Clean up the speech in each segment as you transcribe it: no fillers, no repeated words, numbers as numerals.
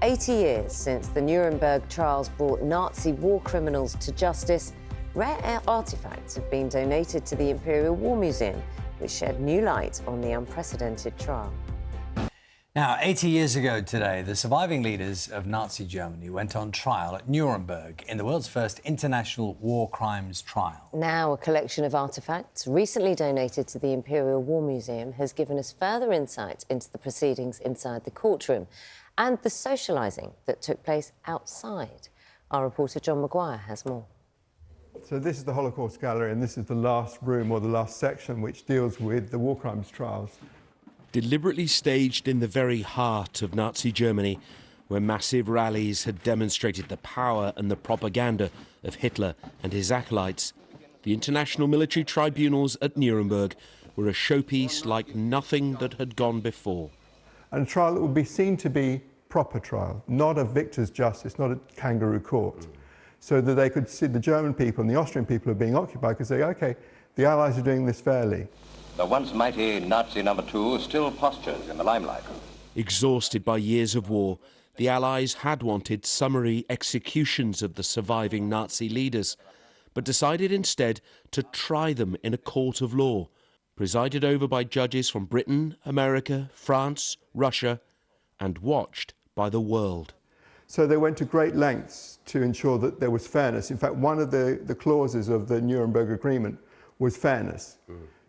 80 years since the Nuremberg trials brought Nazi war criminals to justice, rare artefacts have been donated to the Imperial War Museum, which shed new light on the unprecedented trial. Now, 80 years ago today, the surviving leaders of Nazi Germany went on trial at Nuremberg in the world's first international war crimes trial. Now, a collection of artefacts recently donated to the Imperial War Museum has given us further insight into the proceedings inside the courtroom and the socialising that took place outside. Our reporter John Maguire has more. So this is the Holocaust Gallery, and this is the last room or the last section which deals with the war crimes trials. Deliberately staged in the very heart of Nazi Germany, where massive rallies had demonstrated the power and the propaganda of Hitler and his acolytes, the international military tribunals at Nuremberg were a showpiece like nothing that had gone before. And a trial that would be seen to be proper trial, not a victor's justice, not a kangaroo court, so that they could see the German people and the Austrian people who are being occupied could say, OK, the Allies are doing this fairly. The once mighty Nazi number 2 still postures in the limelight. Exhausted by years of war, the Allies had wanted summary executions of the surviving Nazi leaders, but decided instead to try them in a court of law, presided over by judges from Britain, America, France, Russia, and watched by the world. So they went to great lengths to ensure that there was fairness. In fact, one of the clauses of the Nuremberg Agreement was fairness.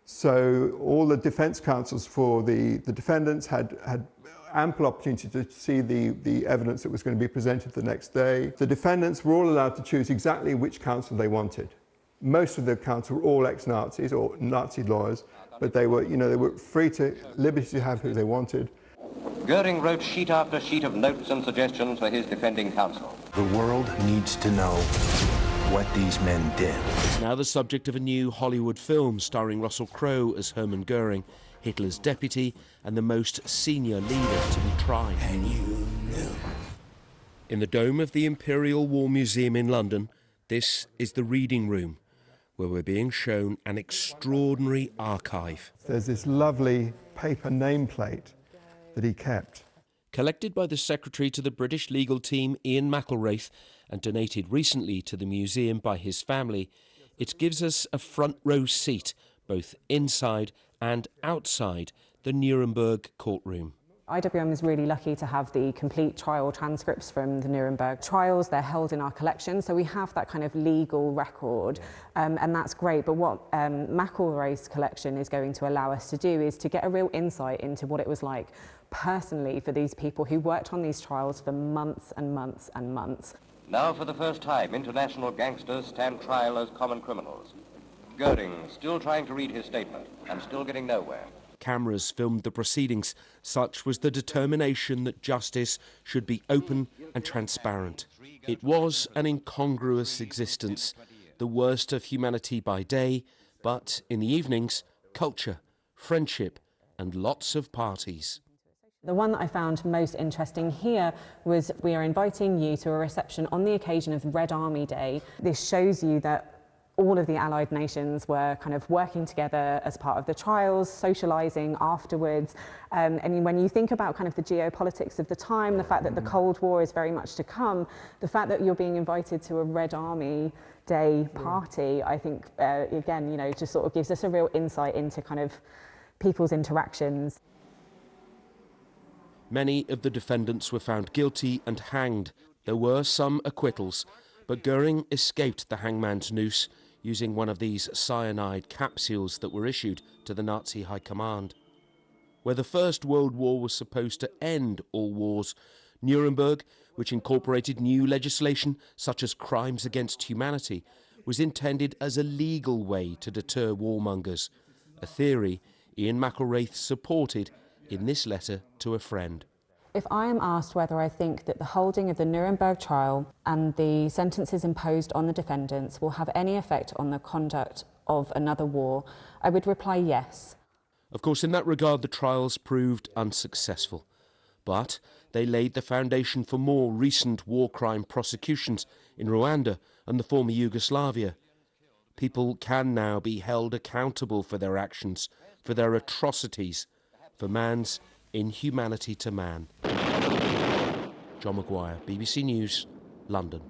So all the defence counsels for the defendants had ample opportunity to see the evidence that was going to be presented the next day. The defendants were all allowed to choose exactly which counsel they wanted. Most of the counsel were all ex-Nazis or Nazi lawyers, but they were, they were free to liberty to have who they wanted. Goering wrote sheet after sheet of notes and suggestions for his defending counsel. The world needs to know what these men did. It's now the subject of a new Hollywood film starring Russell Crowe as Hermann Goering, Hitler's deputy and the most senior leader to be tried. And you knew. In the dome of the Imperial War Museum in London, this is the reading room, where we're being shown an extraordinary archive. There's this lovely paper nameplate that he kept. Collected by the secretary to the British legal team, Ian McElraith, and donated recently to the museum by his family, it gives us a front row seat, both inside and outside the Nuremberg courtroom. IWM is really lucky to have the complete trial transcripts from the Nuremberg trials. They're held in our collection, so we have that kind of legal record, and that's great. But what McElraith's collection is going to allow us to do is to get a real insight into what it was like personally for these people who worked on these trials for months and months and months. Now for the first time, international gangsters stand trial as common criminals. Goering still trying to read his statement and still getting nowhere. Cameras filmed the proceedings. Such was the determination that justice should be open and transparent. It was an incongruous existence, the worst of humanity by day, but in the evenings, culture, friendship, and lots of parties. The one that I found most interesting here was we are inviting you to a reception on the occasion of Red Army Day. This shows you that all of the Allied nations were kind of working together as part of the trials, socialising afterwards. And when you think about kind of the geopolitics of the time, the fact that the Cold War is very much to come, the fact that you're being invited to a Red Army Day party, I think, again, just sort of gives us a real insight into kind of people's interactions. Many of the defendants were found guilty and hanged. There were some acquittals, but Goering escaped the hangman's noose using one of these cyanide capsules that were issued to the Nazi high command. Where the First World War was supposed to end all wars, Nuremberg, which incorporated new legislation such as crimes against humanity, was intended as a legal way to deter warmongers, a theory Ian McElraith supported in this letter to a friend. If I am asked whether I think that the holding of the Nuremberg trial and the sentences imposed on the defendants will have any effect on the conduct of another war, I would reply yes. Of course, in that regard, the trials proved unsuccessful, but they laid the foundation for more recent war crime prosecutions in Rwanda and the former Yugoslavia. People can now be held accountable for their actions, for their atrocities, for man's inhumanity to man. John Maguire, BBC News, London.